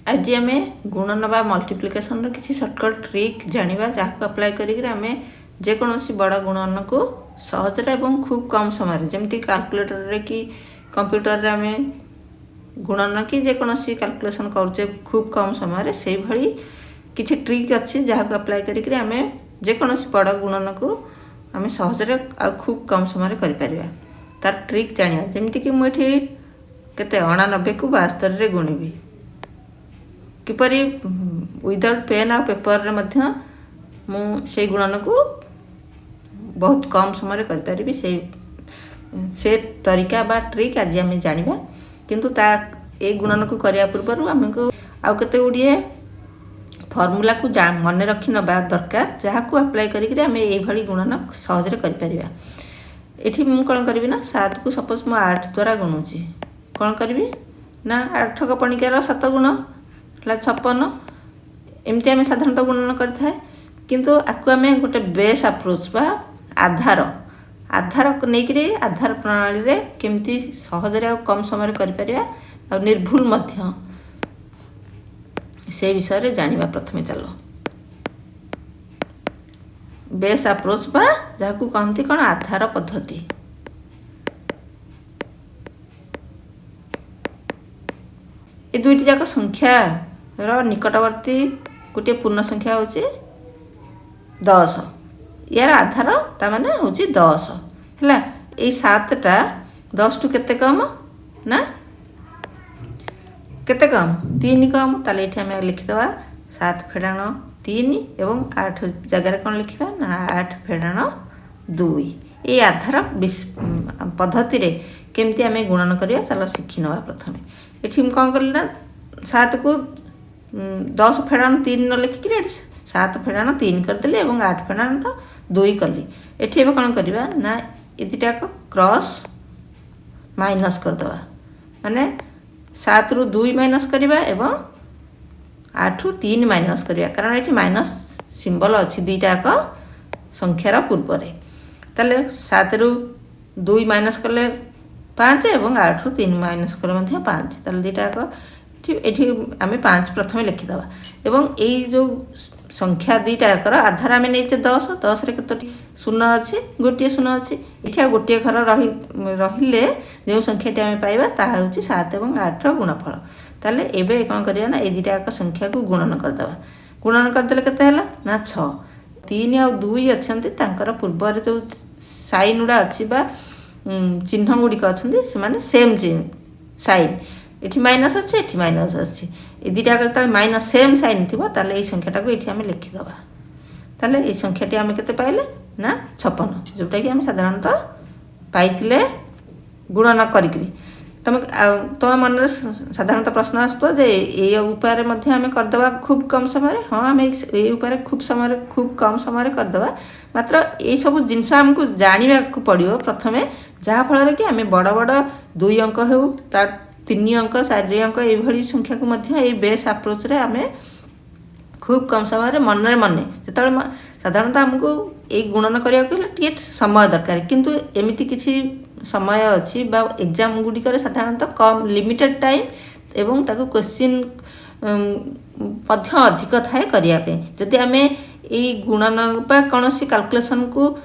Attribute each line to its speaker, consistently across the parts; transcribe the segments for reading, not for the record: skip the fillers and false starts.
Speaker 1: आज आम गुणन बा मल्टीप्लिकेशन किसी सर्टकट ट्रिक जानिबा जहाँ अप्लाई करिक आम जेकोसी बड़ गुणन को सहजरे एवं खूब कम समय जमती कैलकुलेटर रे कि कंप्यूटर रे आम गुणन कि जेकोसी कैलकुलेशन करुचे खूब कम समय से भली किसी ट्रिक अच्छी जहाँ अप्लाई करिक आम जेकोसी बड़ गुणन को आम सहजरे आ खूब कम समय कर तार ट्रिक जानिया जमती कि मुझे केते 89 को 72 रे गुणिबी किपरि विदाउट पेन आ पेपर रे मध्य मु से गुणन को बहुत कम समय कर पारिबी से तरीका बा ट्रिक आज आम जानिबा किंतु ता ए गुणन को करिया पूर्व आमको आउ केते गुड़िए फॉर्मूला को मन रखी नबा दरकार जहाँ को अप्लाई करिक आम ये भली गुणन सहजरे कर पारिबा। एठी मु कौन करी ना 7 को सपोज मु 8 द्वारा गुणुची कौन करी ना 8 को पणिकार 7 गुण है 56 एमती आम साधारणतः गुणन करें किंतु आपको आम गोटे बेस अप्रोच बा आधार आधार नहीं आधार प्रणाली रे केमती सहजरे आ कम समय कर निर्भुल मध्य से विषय जानिबा। प्रथमे चलो बेस अप्रोच बा जहाँ को कहती कौन आधार पद्धति ये दुईटी जाक संख्या रो निकटवर्ती गोटे पूर्ण संख्या होची 10 यार आधार ता माने होची 10 हैला ए 7टा 10 टू केते कम ना केते कम 3 कम ताले एठी हम लिखि दवा 7 फेडाण 3 एवं 8 जगह कौन लिखा ना 8 फेडाण 2 ये आधार पद्धति रे केमती आम गुणन करिया चलो शिखी नवा। प्रथमे ये कौन कल ना 7 को 10 फेडाण 3 न लिखिक 7 फेडाण 3 करदेली और 8 फेडाण 2 कली एटी कौन करवा ना ये दुटाक क्रॉस माइनस करदे माने 7 रु 2 माइनस करवा एवं 8 रु 3 माइनस करवा कारण ये माइनस सिंबल अच्छी दुईटाक संख्यार पूर्व ताले 7 रु 2 माइनस कले 5 एवं 8 रु 3 माइनस कले 5 ताले दुईटाक ये आम 5 प्रथम लिखिदे एवं यही जो संख्या दुईटाकर आधार आम नहीं 10 10 रे कतोटी शून्य अच्छी गोटे शून्य अच्छी ये गोटे घर रहिले जो संख्याटी आम पाइबा ताहा होची 7 और 8 गुणफल ताले एबे कौन करिया ना ए दुईटाक संख्या को गुणन करदे गुणन करदेले केते हैला ना 6 3 और 2 अच्छी तांकर पूर्व जो साइन गुड़ा अच्छी बा चिन्ह गुड़िक अच्छे से माने सेम साइन ये माइनस अच्छे ये माइनस अच्छी ये दुईटाक माइनस सेम साइन थी ताले संख्याटा को ये आम लिखिदे ताले ये संख्याटी आम केते पाइले ना 56 जोटा कि आम साधारणतः पाइथिले गुणन करिक तुम तुम मन साधारणतः प्रश्न आसुव जे ये उपाय आम करदे खूब कम समय हाँ आम ये उपाय खूब कम समय करदे मात्र ये सब जिनस आमको जाना पड़ो प्रथमे जहाँफल कि आम बड़ बड़ 2 अंक हो 3 अंक 4 अंक ये संख्या को ये बेस अप्रोच रे आम खूब कम समय मन मन जो साधारणतः आमको ये गुणन करने समय दरकार किंतु एमती किसी समय अच्छी एग्जाम गुड़िक साधारणतः कम लिमिटेड टाइम एवं ताको क्वेश्चन अधिक थाए करने जदि आम ये गुणन कौन सी कैलकुलेशन को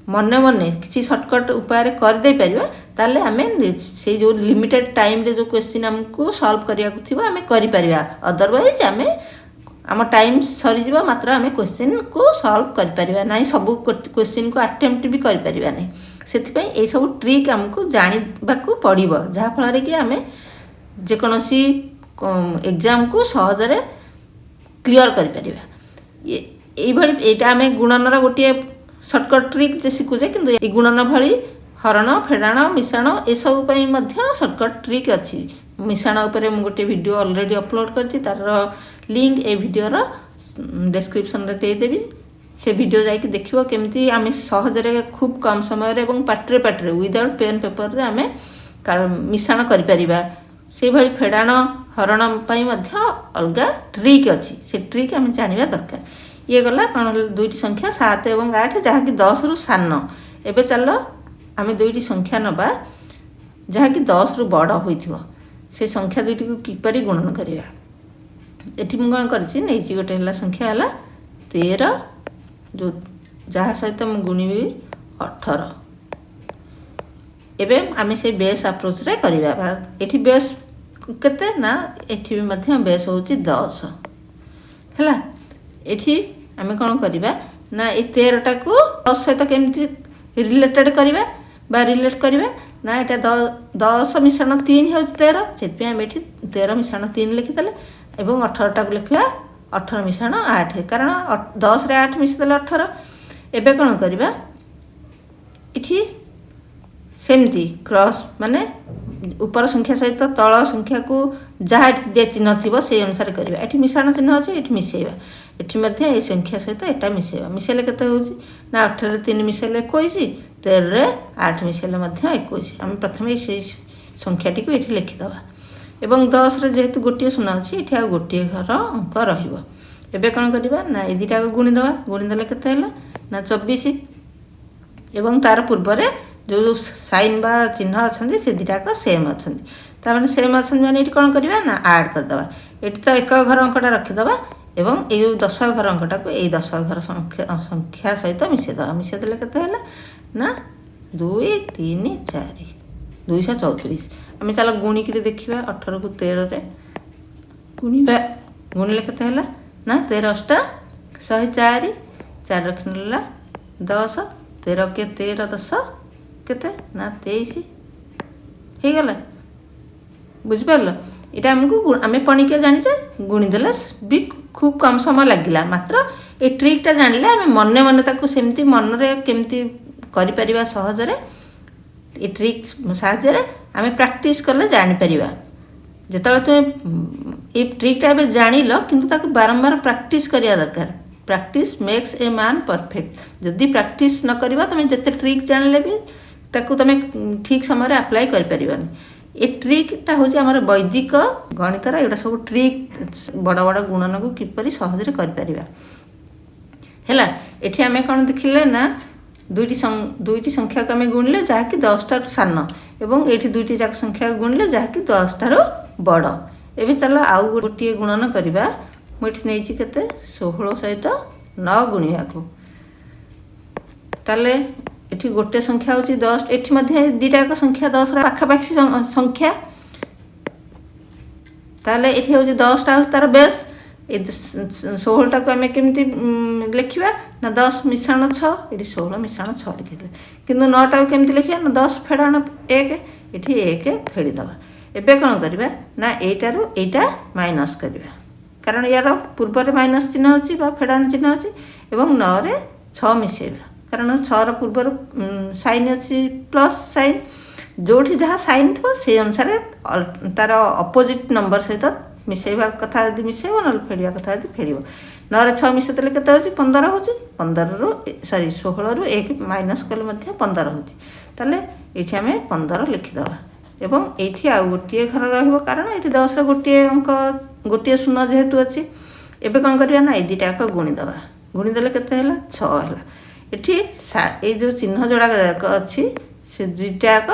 Speaker 1: मन मन किसी सर्टकट उपाय करदे पारिबा ताले आम से जो लिमिटेड टाइम रे जो क्वेश्चन आमको सॉल्व करिया को थिबा आम करि पारिबा अदरवाइज आम टाइम सरीज मात्र आम क्वेश्चन को सॉल्व कर पारिबा नहीं सब क्वेश्चन को अटेम्प्ट भी कर पारिबा नहीं से ये सब ट्रिक आमको जानवा पड़ो जहाँफल कि आम जेकोसी एग्जाम को सहजरे क्लियर कर पारिबा ये आम गुणनर गोटे सर्टकट ट्रिक जे शिखुचे किंतु ये गुणन भली हरण फेडाण मिशाण ये सब सर्टकट ट्रिक अच्छी मिशाण उपरे मु गोटे वीडियो ऑलरेडी अपलोड करछि तार लिंक ए वीडियोर डिस्क्रिप्शन रे देदेवी से वीडियो जाकि देखिबो केमती आम सहजरे खूब कम समय रे एवं पाटरे विदाउट पेन पेपर रे आम मिशाण करि परिबा से भली फेडाण हरण पई मध्य अलगा ट्रिक अच्छी से ट्रिक आम जानिबा दरकार। ये गला कौन दुईटी संख्या 7 और 8 जहाँकि 10 रु सान एबे चलो आम दुईटी संख्या नबा जहाँकि 10 रु बड़ होइथिबो से संख्या दुईटी को किपरि गुणन करिया एठी मु कौन करछि नेछि गोटे हला संख्या हला 13 जो जहाँ सहित मु गुणिबी 18 एबे आमे से बेस अप्रोच रे करिबा एठी बेस केते ना एठी भी मध्य बेस होछि 10 हला एठी आमे कोन करिबा ना ए 13 टा को 10 सहित केमति रिलेटेड करिबा बा रिलेट करिबा ना एटा 10 मिश्रण 3 होछि 13 सेति आमे एठी 13 मिश्रण 3 लिखि देले एवं 18 टा को लिखिबा 18 मिश्रण 8 कारण 10 रे 8 मिसि देले 18 एबे कोन करिबा इठी सेमती क्रॉस माने ऊपर संख्या सहित तल संख्या को जहाँ जे चिन्ह थी से अनुसार करवा ये मिश्रण चिन्ह अच्छे ये मिसेवा ये ये संख्या सहित यहाँ मिसेवा मिसेले केते होउची ना 18 रे 3 मिसेले 21 13 रे 8 मिसेले 21 आम प्रथम से संख्या टी को ये लिखिदबा एवं 10 रे जेहेतु गोटे शून्य अच्छी ये आ गोटे घर अंक रहिबो एबे कोन करबा ना ए दुटा को गुणिदेले केते हैला ना 24 एवं तार पूर्व रे जो साइन बा चिन्ह अच्छा से दुटाक सेम अच्छा तार सेम अच्छा मैंने ये कौन करवा ना आड करदे ये तो एक घर अंकटा रखीदे एवं ये 10 घर अंकटा को यही 10 घर संख्या सहित मिसेदे के ना 2 3 4 234 आम चल गुणिक देखा 18 को 13 रे गुणा गुणिले के ना 13 8 104 4 रखिला 10 13 के 13 10 केते ना 23 हो गला बुझिपार यहाँ आमको आम पणिकिया जाचे गुणिदेले भी खूब कम समय लगिला मात्र ये ट्रिकटा जानिले आम मने मने ताकू सेमती मन रे केमती करि परिबा सहजरे ये ट्रिक साहाय्य आम प्रैक्टिस कले जानि परिबा जेतले तुम ये ट्रिकटा एबे जानिल किंतु ताकू बारंबार प्रैक्टिस करिया दरकार practice makes a man perfect जदि प्रैक्टिस न करिबा तुम जते ट्रिक जानले भी ताकू तुम ठीक समय अप्लाई कर परिबानी ये ट्रिकटा हूँ आम वैदिक गणितर एटा सब ट्रिक बड़ बड़ गुणन को किपरि सहजरे कर परिबा हैला एठी आमे कोन देखिले ना दुईटी संख्या को आम गुणिले जहाँकि 10 टा सान एवं ये दुईटी जाक संख्या गुणिले जहाँकि 10 टा बड़ एबे चलो आउ गोटे गुणन करवा मुझे नहीं केते 16 सहित 9 गुणिया को ताले एठी गोटे संख्या होची 10 एठी मध्ये दुईटा संख्या 10 रा पाखापाखी संख्या ताले एठी होची 10 टा तार बेस 16 टा को आम केमती लिखिबा ना 10 मिश्रण 6 एठी 16 मिश्रण 6 लिखिले किंतु 9 टा को केमती लिखिबा ना 10 फेडाण 1 एठी 1 फेडी दबा एबे कोन करबा ना एटारू एटा माइनस करबा कारण यार पूर्व रे माइनस चिन्ह अछि बा फेडाण चिन्ह अछि एवं 9 रे 6 मिसेबा कारण 6 रा पूर्व साइन अच्छी प्लस साइन जोठी जहाँ साइन थो से अनुसार तार अपोजिट नंबर सहित मिसेबा कथा यदि मिसेब ना फेड़िया कथा यदि फेड़ 9 रे 6 मिसेदे केते होची 15 होची 15 रु सॉरी 16 रु 1 माइनस कले मध्य 15 होची ताले एठी हमें 15 लिखि दबा एवं एठी आ गोटिए घर रहइबो कारण एठी 10 रे गोटिए अंक गोटिए शून्य जेहेतु अछि एबे कोन करिया ना ए दुटा को गुणी दबा गुणी देले केते हैला 6 हैला एठी ए जो चिन्ह जोड़ा अच्छी से दुईटाक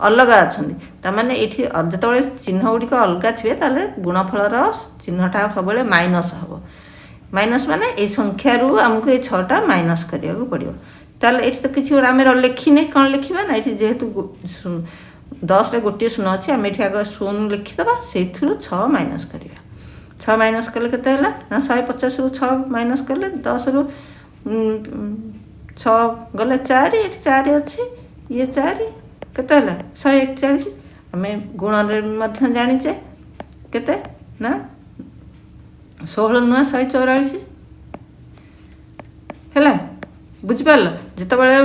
Speaker 1: अलग अच्छा तार ये जो चिन्ह गुड़िक अलग थे ताले गुणफलर चिन्हटा सब माइनस हम माइनस माने ये संख्यार आमको ये 6टा माइनस करिया को पड़ो ताले ये तो किसी आम लिखिने कौन लिखा ना ये जेहेतु 10 रे गोटे शून्य अच्छे आम ये आगे शून्य लिखिदबा से 6 माइनस करवा 6 माइनस कले केते हैला ना 150 रु 6 माइनस कले 10 रु 6 गले 4 ये 4 अच्छे ये 4 केते 141 आम गुण जानीचे केते ना 16 नुआ 144 है बुझिपार जितेबाला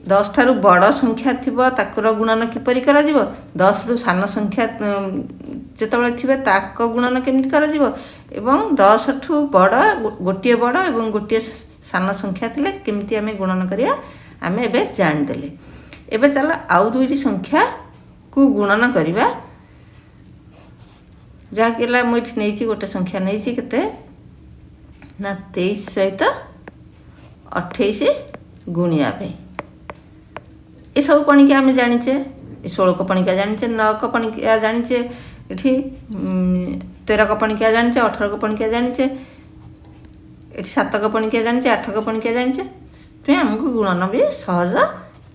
Speaker 1: 10 ठारू बड़ संख्या थी ताकर गुणन किपरि करा जीवो 10 रु सान संख्या जितेबाला थे ताक गुणन केमती करा जीवो एवं 10 ठू बड़ गोटे बड़ एवं गोटे सान संख्या थिले केमती आमे गुणन करिया आमे एबे जानिदेले एबे चल आउ दुईटी संख्या को गुणन करिवा जहाँकि मुझे नहीं गोटे संख्या नहीं केते ना 23 सहित 28 गुणिया ये सब पणिका आम जानीचे 16 को पणिका जानीचे 9 को पणिका जानीचे ये 13 कपणिकिया जानिचे 18 कपणिकिया जानिचे एठी 7 कपणिकिया जानिचे 8 कपणिकिया जानिचे ते हमकु गुणन भी सहज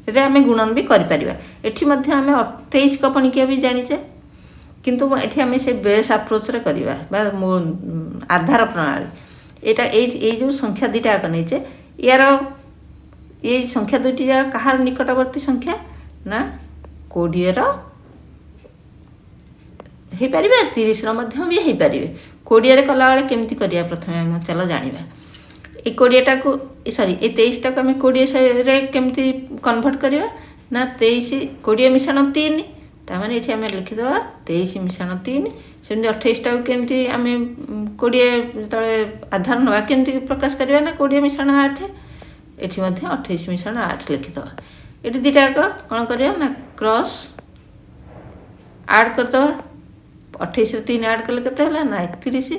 Speaker 1: रे आमे गुणन भी करि परिबा। एठी मध्ये आमे 23 कपणिकिया भी जानिचे किंतु एठी आमे से बेस अप्रोच रे करिबा बा आधार प्रणाली एटा ए जो संख्या दुटा आक नैचे यार ये संख्या दुटी जा कहार निकटवर्ती संख्या ना 20 रो हे परिबे 30 रो मध्य भी हे परिबे 20 रे कला वाले केमती करिया प्रथमे हम चलो जानिबा ए 20 टा को सॉरी ए 23 टा को हम 20 रे केमती कन्वर्ट करिबा ना 23 20 मिश्रण 3 ता माने एठी हम लिखि दवा 23 मिश्रण 3 सेमती 28 टा को केमती हम 20 तळे आधार नवा केमती प्रकाश करिबा ना 20 मिश्रण 8 एठी मध्ये 28 मिश्रण 8 लिखि दवा एठी दिटा को कोन करिया ना क्रॉस ऐड कर दवा 28 रे 3 ऐड कले केते हला ना 31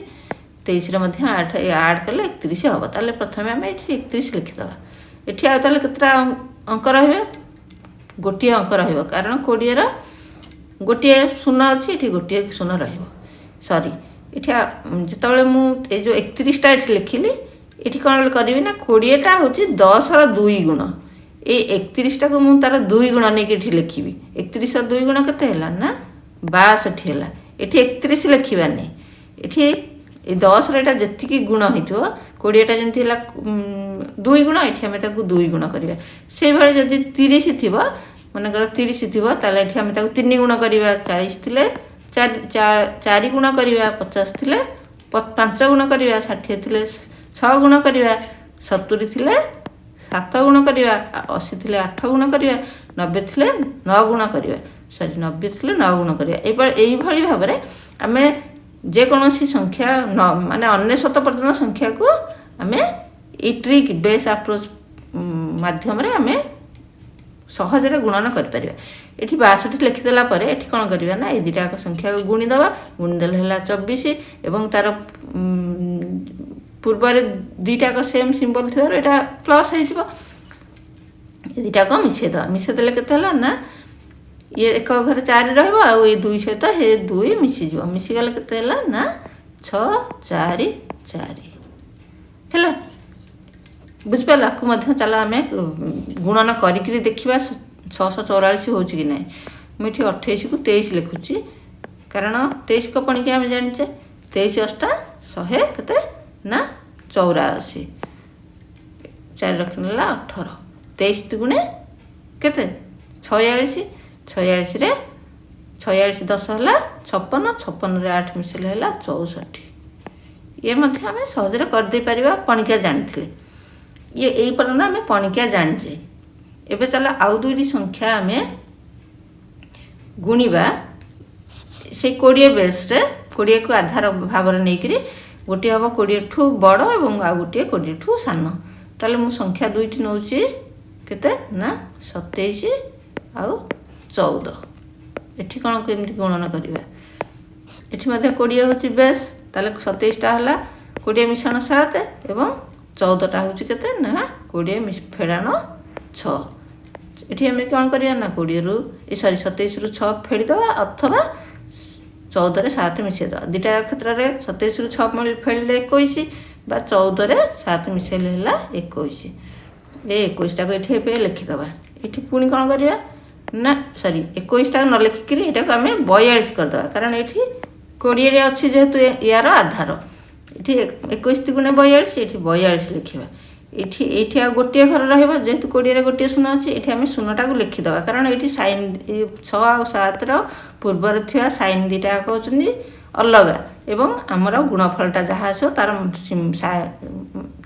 Speaker 1: 23 रे मध्ये 8 ऐड कले 31 हबो ताले प्रथमे हम एठी 31 लिखि दवा एठी आ ताले केतरा अंक रहबे गोटी अंक रहबो कारण 20 रो गोटी शून्य अछि एठी गोटी शून्य रहबो सॉरी एठी जेतबेले मु ए जो 31 टा एठी लिखिली एठी कोन करबी ना 20 टा होची 10 रो 2 गुण ए 31 टा को मु तार 2 गुण नै के एठी लिखिबी 31 रो 2 गुण केते हला ना 62 हला एठी 31 लिखिबा नै एठी ए 10 रे एटा जति की गुण हितो 20 टा जंती हला 2 गुण एठी हम ताको 2 गुण करबा से भले जदी 30 थिबो माने कर 30 थिबो ताले एठी हम ताको 3 गुण करबा 40 थिले 4 गुण करबा 50 थिले 5 गुण करबा 60 थिले 6 गुण करबा 70 थिले 7 गुण करबा 80 थिले 8 गुण करबा 90 थिले 9 गुण करबा सॉरी 90 थिले 9 गुण करबा एई भली भाबरे हमें जे कोनोसी संख्या माने 99 पर्यंत संख्या को हमें ए ट्रिक बेस अप्रोच माध्यम रे हमें सहज रे गुणन कर परिबा एठी 62 लिखि देला परे एठी कोन करबा ना ए दिटा को संख्या को गुणी दबा गुणी देले हला 24 एवं तार पूर्व रे दिटा को सेम सिंबल थेर एटा प्लस हे जिवो ए दिटा को मिसे देले केते हला ना ये एक घर 4 रहबो आ ए 2 सहित हे 2 मिसी जिवो मिसी गले केते हला ना 6 4 4 हेलो बुझ पाला को मध्य चला हमें गुणन करिकरी देखिबा 644 होची कि नै मिठी 28 को 23 लिखुची कारण 23 को पणी के हम जानिचे 23 अष्टा 100 केते ना 84 4 रखनला 18 23 दुगुणे केते 46 रे 46 10 हला 56 रे 8 मिसले हला 64 ये मध्य हमें सहज रे कर दे परिबा पणिका जानिथिले ये एई पर्यंत हमें पणिका जानिचे एबे चला आउ दुईटी संख्या हमें गुणिबा से 20 बेस रे 20 को आधार भाव रे नै करी गोटी हबो 20 ठू बड़ एवं आ गोटी 20 ठू सान ताले मु संख्या दुईटी नउची केते ना 27 आउ 14 एठी कोन केमति गणना करिबा एठी मध्ये 20 होची बेस ताले 27 टा हला 20 मिश्रण 7 एवं 14 टा होची केते ना 20 फेडाण 6 एठी हम कोन करिया ना 20 रु ए सॉरी 27 रु 6 फेडी दवा अथवा 14 रे 7 मिसे दवा दिटा क्षेत्र रे 27 रु 6 फेडले 21 बा 14 रे 7 मिसेले हला 21 ए 21 टा को एठी पे लिखि दवा एठी पुनी कोन करिया ना सॉरी 21 टा न लिखि करी एटा को हमें 42 कर दवा कारण एठी 20 रे अछि जेतु यार आधार एठी 21 गुणे 42 एठी 42 लिखिबा एठी आ गोटे घर रहबो जेतु 20 रे गोटे शून्य अछि एठी हम शून्यटा को लिखि दवा कारण एठी साइन 6 और 7 रो पूर्व रे थिया साइन दिटा कहउछनी अलगा एवं हमर गुणफलटा जहा छ तार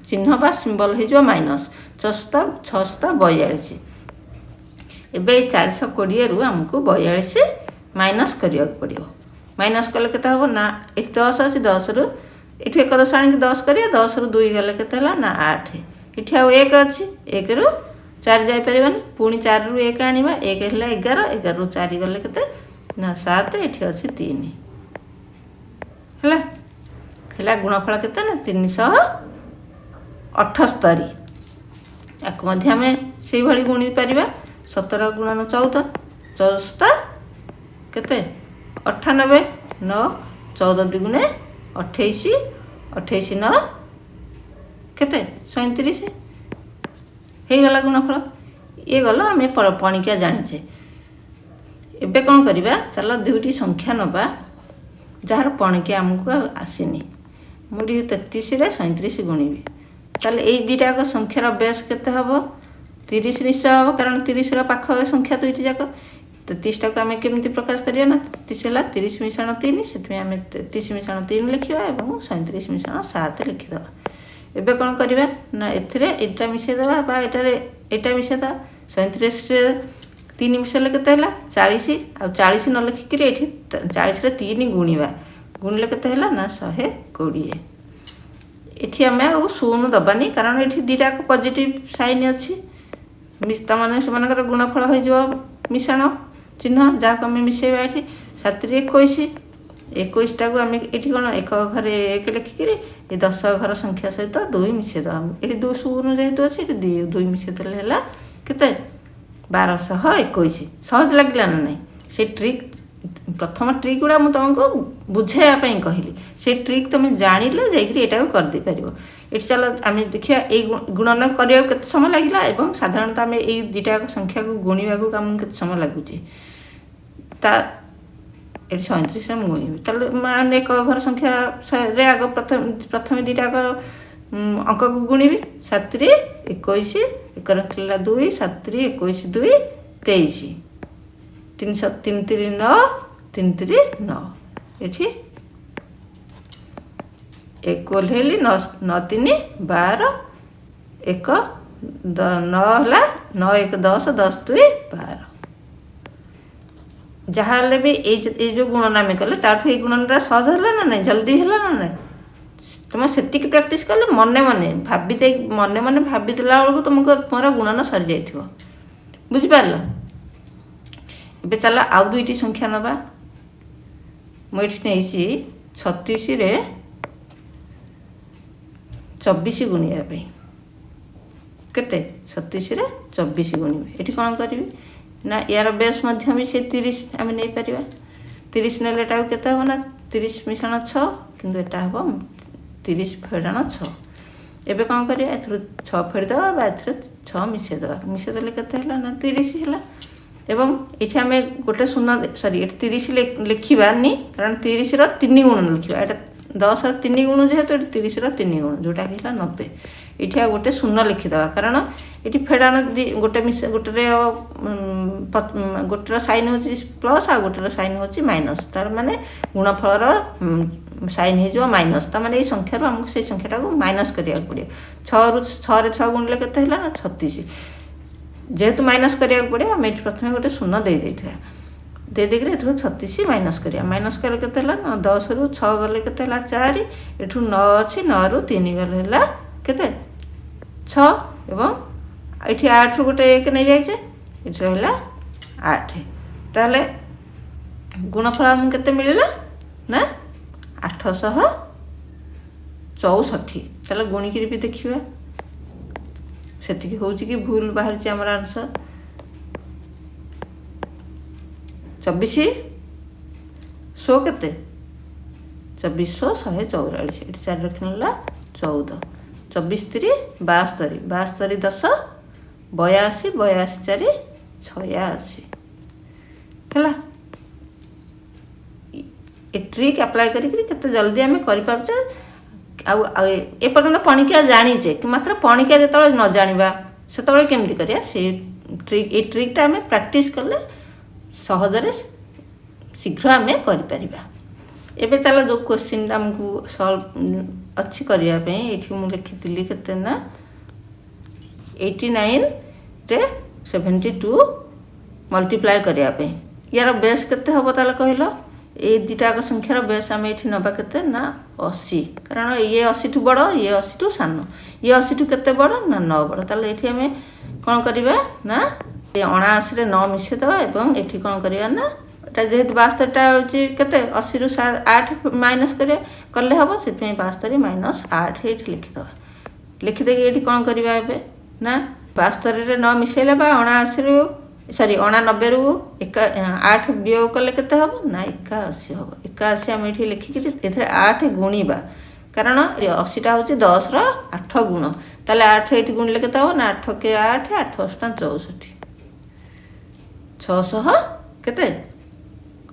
Speaker 1: चिन्ह बा सिंबल हे जो माइनस 642 एबे 420 रु हमको 42 माइनस करिया पड़ियो माइनस कले केता हो ना एठी 10 अछि 10 रु एठी एक दशाणी के 10 करिया 10 रु 2 गले केता हला ना 8 एठी आ 1 अछि 1 रु 4 जाय परिबन पुनी 4 रु 1 आनिबा 1 हला 11 11 रु 4 गले केते ना 7 एठी अछि 3 हला गुणफल केते ना 378 याक मध्य हमें सेही भली गुणी परिबा 17 गुणन 14 14 केते 98 9 14 ଦୁଗୁଣେ 28, 28 9 କେତେ 37 ହେଇଗଲା ଗୁଣଫଳ। ଇଏ ଗଲା ଆମେ ପଣିକିଆ ଜାଣିଛେ। ଏବେ କ'ଣ କରିବା, ଚାଲ ଦୁଇଟି ସଂଖ୍ୟା ନେବା ଯାହାର ପଣିକିଆ ଆମକୁ ଆସିନି। ମୁଁ 33ରେ 37 ଗୁଣିବି, ତାହେଲେ ଏଇ ଦୁଇଟାକ ସଂଖ୍ୟାର ବେସ୍ କେତେ ହେବ? 30 ନିଶ୍ଚୟ ହେବ, କାରଣ 30ର ପାଖ ସଂଖ୍ୟା ଦୁଇଟି ଯାକ। 33ଟାକୁ ଆମେ କେମିତି ପ୍ରକାଶ କରିବା ନା, 33 ହେଲା 30 ମିଶାଣ 3, ସେଥିପାଇଁ ଆମେ 33 ମିଶାଣ 3 ଲେଖିବା ଏବଂ 37 ମିଶାଣ 7 ଲେଖିଦେବା। ଏବେ କ'ଣ କରିବା ନା, ଏଥିରେ ଏଇଟା ମିଶାଇଦେବା ବା ଏଇଟା ମିଶାଇଦେବା। 37ରେ 3 ମିଶାଇଲେ କେତେ ହେଲା 40, ଆଉ 40 ନ ଲେଖିକିରି ଏଇଠି 40ରେ 3 ଗୁଣିବା, ଗୁଣିଲେ କେତେ ହେଲା ନା 120। ଏଠି ଆମେ ଆଉ ଶୂନ ଦେବାନି, କାରଣ ଏଠି ଦୁଇଟାକ ପଜିଟିଭ୍ ସାଇନ୍ ଅଛି, ତାମାନେ ସେମାନଙ୍କର ଗୁଣଫଳ ହୋଇଯିବ ମିଶାଣ ଚିହ୍ନ, ଯାହାକୁ ଆମେ ମିଶାଇବା। ଏଠି 7 21, 21ଟାକୁ ଆମେ ଏଠି କ'ଣ 1 ଘରେ 1 ଲେଖିକିରି ଏ 10 ଘର ସଂଖ୍ୟା ସହିତ 2 ମିଶାଇଦେବା। ଏଠି 2 ଶୂନ ଯେହେତୁ ଅଛି, ଏଠି 2 ମିଶାଇଦେଲେ ହେଲା କେତେ 1221। ସହଜ ଲାଗିଲା ନା ନାହିଁ? ସେ ଟ୍ରିକ୍, ପ୍ରଥମ ଟ୍ରିକ୍ ଗୁଡ଼ା ମୁଁ ତୁମକୁ ବୁଝାଇବା ପାଇଁ କହିଲି। ସେ ଟ୍ରିକ୍ ତୁମେ ଜାଣିଲେ ଯାଇକରି ଏଇଟାକୁ କରିଦେଇପାରିବ। ଏଠି ଚାଲ ଆମେ ଦେଖିବା ଏଇ ଗୁଣନ କରିବାକୁ କେତେ ସମୟ ଲାଗିଲା ଏବଂ ସାଧାରଣତଃ ଆମେ ଏଇ ଦୁଇଟାକ ସଂଖ୍ୟାକୁ ଗୁଣିବାକୁ ଆମକୁ କେତେ ସମୟ ଲାଗୁଛି। ଏଠି 37ରେ ମୁଁ ଗୁଣିବି, ତାହେଲେ ମାନେ 1 ଘର ସଂଖ୍ୟାରେ ଆଗ ପ୍ରଥମେ ଦୁଇଟାକ ଅଙ୍କକୁ ଗୁଣିବି। 7 21, 1 ଥିଲା 2, 7 21 2 23, 3 3 9, 3 3 9। ଏଠି 1 ଓହ୍ଲେଇଲି, 9 3 12, 1 9 ହେଲା, 9 1 10, 10 2 12। ଯାହା ହେଲେ ବି ଏଇ ଯେଉଁ ଗୁଣନ ଆମେ କଲେ ତାଠୁ ଏଇ ଗୁଣନଟା ସହଜ ହେଲା ନା ନାହିଁ, ଜଲ୍ଦି ହେଲା ନା ନାହିଁ? ତୁମେ ସେତିକି ପ୍ରାକ୍ଟିସ୍ କଲେ ମନେ ମନେ ଭାବିଦେଲା ବେଳକୁ ତୁମର ଗୁଣନ ସରିଯାଇଥିବ। ବୁଝିପାରିଲ? ଏବେ ଚାଲ ଆଉ ଦୁଇଟି ସଂଖ୍ୟା ନେବା। ମୁଁ ଏଠି ନେଇଛି 36ରେ 24 ଗୁଣିବା ପାଇଁ। କେତେ 37ରେ 24 ଗୁଣିବି। ଏଠି କ'ଣ କରିବି ନା, ୟାର ବେସ୍ ମଧ୍ୟ ବି ସେ 30 ଆମେ ନେଇପାରିବା। 30 ନେଲେ ଏଟାକୁ କେତେ ହେବ ନା 30 ମିଶାଣ 6, କିନ୍ତୁ ଏଟା ହେବ 30 ଫେଡ଼ାଣ 6। ଏବେ କ'ଣ କରିବା, ଏଥିରୁ 6 ଫେଡ଼ିଦେବା ବା ଏଥିରେ 6 ମିଶାଇଦେବା। ମିଶାଇଦେଲେ କେତେ ହେଲା ନା 30 ହେଲା। ଏବଂ ଏଠି ଆମେ ଗୋଟେ ଶୂନ, ଏଠି 30 ଲେଖିବାନି, କାରଣ 30ର 3 ଗୁଣ ଲେଖିବା। ଏଇଟା 10ର 3 ଗୁଣ ଯେହେତୁ ଏଠି 30ର 3 ଗୁଣ, ଯେଉଁଟାକି ହେଲା 90। ଏଠି ଆଉ ଗୋଟେ ଶୂନ ଲେଖିଦେବା, କାରଣ ଏଠି ଫେଡ଼ାଣ ଗୋଟେର ସାଇନ୍ ହେଉଛି ପ୍ଲସ୍ ଆଉ ଗୋଟେର ସାଇନ୍ ହେଉଛି ମାଇନସ୍, ତାର ମାନେ ଗୁଣଫଳର ସାଇନ୍ ହେଇଯିବ ମାଇନସ୍। ତାମାନେ ଏଇ ସଂଖ୍ୟାରୁ ଆମକୁ ସେଇ ସଂଖ୍ୟାଟାକୁ ମାଇନସ୍ କରିବାକୁ ପଡ଼ିବ। 6ରେ 6 ଗୁଣିଲେ କେତେ ହେଲା ନା 36। ଯେହେତୁ ମାଇନସ୍ କରିବାକୁ ପଡ଼ିବ, ଆମେ ଏଠି ପ୍ରଥମେ ଗୋଟେ ଶୂନ ଦେଇଥିବା, ଦେଇଦେଇକିରି ଏଥିରୁ 36 ମାଇନସ୍ କରିବା। ମାଇନସ୍ କଲେ କେତେ ହେଲା ନା 10ରୁ 6 ଗଲେ କେତେ ହେଲା 4, ଏଠୁ 9 ଅଛି, 9ରୁ 3 ଗଲେ ହେଲା କେତେ 6, ଏବଂ ଏଠି 8ରୁ ଗୋଟେ 1 ନେଇଯାଇଛେ, ଏଠି ରହିଲା 8। ତାହେଲେ ଗୁଣଫଳ ଆମକୁ କେତେ ମିଳିଲା ନା 864। ଚାଲ ଗୁଣିକିରି ବି ଦେଖିବା ସେତିକି ହେଉଛି କି ଭୁଲ ବାହାରିଛି ଆମର ଆନ୍ସର। 24 କେତେ 2400 144, ଏଠି 4 ରଖିନେଲା 14, 24 3 72, 72 10 82, 82 4 86 ହେଲା। ଏ ଟ୍ରିକ୍ ଆପ୍ଲାଏ କରିକି କେତେ ଜଲ୍ଦି ଆମେ କରିପାରୁଛେ। ଆଉ ଏପର୍ଯ୍ୟନ୍ତ ପଣିକିଆ ଜାଣିଛେ, ମାତ୍ର ପଣିକିଆ ଯେତେବେଳେ ନ ଜାଣିବା ସେତେବେଳେ କେମିତି କରିବା, ସେଇ ଏଇ ଟ୍ରିକ୍ଟା ଆମେ ପ୍ରାକ୍ଟିସ୍ କଲେ ସହଜରେ ଶୀଘ୍ର ଆମେ କରିପାରିବା। ଏବେ ଚାଲ ଯେଉଁ କ୍ୱେଶ୍ଚିନ୍ଟା ଆମକୁ ସଲ୍ଭ ଅଛି କରିବା ପାଇଁ, ଏଇଠି ମୁଁ ଲେଖିଥିଲି କେତେ ନା 89ରେ 72 ମଲ୍ଟିପ୍ଲାଏ କରିବା ପାଇଁ। ୟାର ବେସ୍ କେତେ ହେବ ତାହେଲେ କହିଲ? ଏଇ ଦୁଇଟାକ ସଂଖ୍ୟାର ବେସ୍ ଆମେ ଏଠି ନେବା କେତେ ନା 80, କାରଣ ଇଏ 80ଠୁ ବଡ଼, ଇଏ 80ଠୁ ସାନ। ଇଏ 80ଠୁ କେତେ ବଡ଼ ନା 9 ବଡ଼। ତାହେଲେ ଏଠି ଆମେ କ'ଣ କରିବା ନା 79ରେ 9 ମିଶାଇଦେବା ଏବଂ ଏଠି କ'ଣ କରିବା ନା, ଏଇଟା ଯେହେତୁ 72ଟା ହେଉଛି କେତେ 80ରୁ 8 ମାଇନସ୍ କଲେ ହେବ, ସେଥିପାଇଁ 72 ମାଇନସ୍ 8 ଏଇଠି ଲେଖିଦେବା। ଲେଖିଦେଇକି ଏଠି କ'ଣ କରିବା ଏବେ ନା 72ରେ 9 ମିଶାଇଲେ ବା 79ରୁ सॉरी 89 ରୁ 8 वियोग कले केते हबो ना 81 हबो। 81 हम एठी लिखिकि एथरे 8 गुणिबा कारण 80 टा होची 10 रो 8 गुण ताले 8 एठी गुणले केते हबो ना 8 के 8 8 8 64 600 केते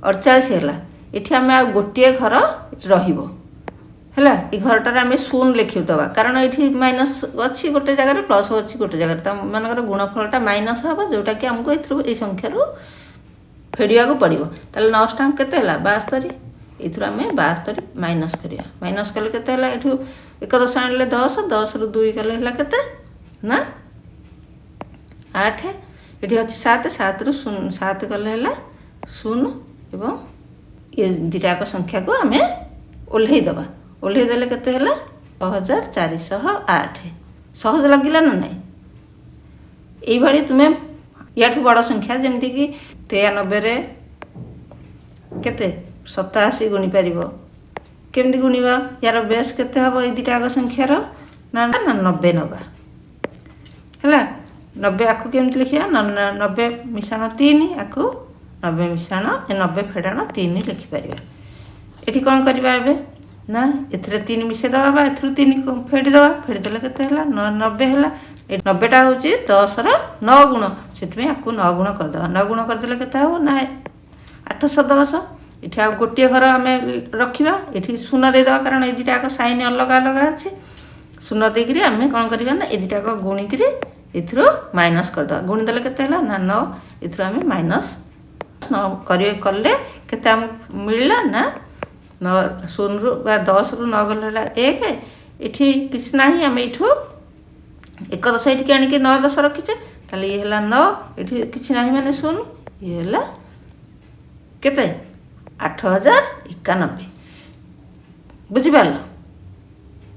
Speaker 1: 48 ହେଲା। एठी हम आ गोटिए घर रहिबो हैला। ए घरटार आम शून्य लिखिदेवा कारण ये माइनस अच्छी गोटे जगह प्लस अच्छी गोटे जगह मानकर गुणफलटा माइनस हम जोटा कि आमको ये संख्यार फेड़ा को पड़ो। ताल 9 टाइम के 72 ये आम 72 माइनस करिया माइनस कले के ये 1 10 आने 10 10 ରୁ 2 कले के ना 8 ये अच्छी 7 7 ରୁ 7 कले 0 एवं ये दुटाक संख्या को आम ओह्लैदबा ओह्लैदेले केते ହେଲା 6408 सहज लगिला ना नहीं। ये तुम्हें या बड़ संख्या जमती कि 93 रे केते 87 गुणी पार केमती गुणवा यार बेस केते हम ये दुटाक संख्यार ना 90 नवा है 90 आकु केमती लिखा 90 मिशाण 3 आकु 90 मिशाण 90 फेड़ाण 3 लिखिपर। ये कौन करवा ना एथरे 3 मिसे दबा एथरु 3 फेड़ीदबा फेड़ीदेले केते हला 90 हला। 90टा हूँ 10 रो 9 गुण से 9 गुण करदे 9 गुण करदेले केते हो ना 810। ये आ गोटे घर आम रखा ये शून्य देदेवा कारण ये दुटाक साइन अलग अलग अच्छे शून्य देकर आम कौन करवा ना ये दुटाक गुणिक माइनस करदे गुणीदेले केते हला ना 9 ये आम माइनस कले केते मिलला ना 0 ରୁ 10 ରୁ 9 गला 1 ये किसी ना आम यू 1 10 ये आणिक 9 10 रखीचे ताले ये 9 ये किसी ना माने 0 ये केते 8091 बुझिपार।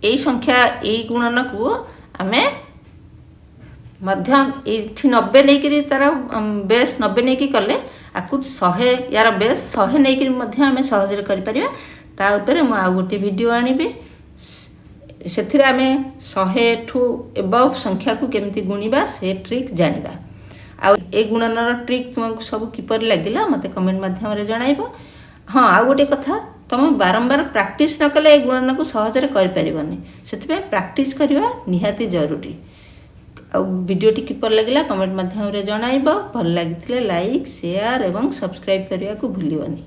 Speaker 1: यही संख्या यही गुणन को आम मध्य 90 नहीं तार बेस 90 नहीं कले आपको 100 यार बेस 100 नहीं आम सहज कर ताऊपर मु आ गोटे वीडियो आनिबी से आम 100 ठू एबव संख्या को केमती गुणिबा से ट्रिक जानिबा। आ ए गुणनर ट्रिक तुमको सब किपर लगिला मते कमेंट माध्यम जनइब। हाँ आ गोटे कथा तुम बारंबार प्रैक्टिस न कले ए गुणन को सहजरे कर परिबनी से प्रैक्टिस करवा निहाती जरूरी। आ वीडियोटी किपर लगिला कमेंट माध्यम जनइब। भल लगी लाइक शेयर एवं सब्सक्राइब करने को भूलिबनी।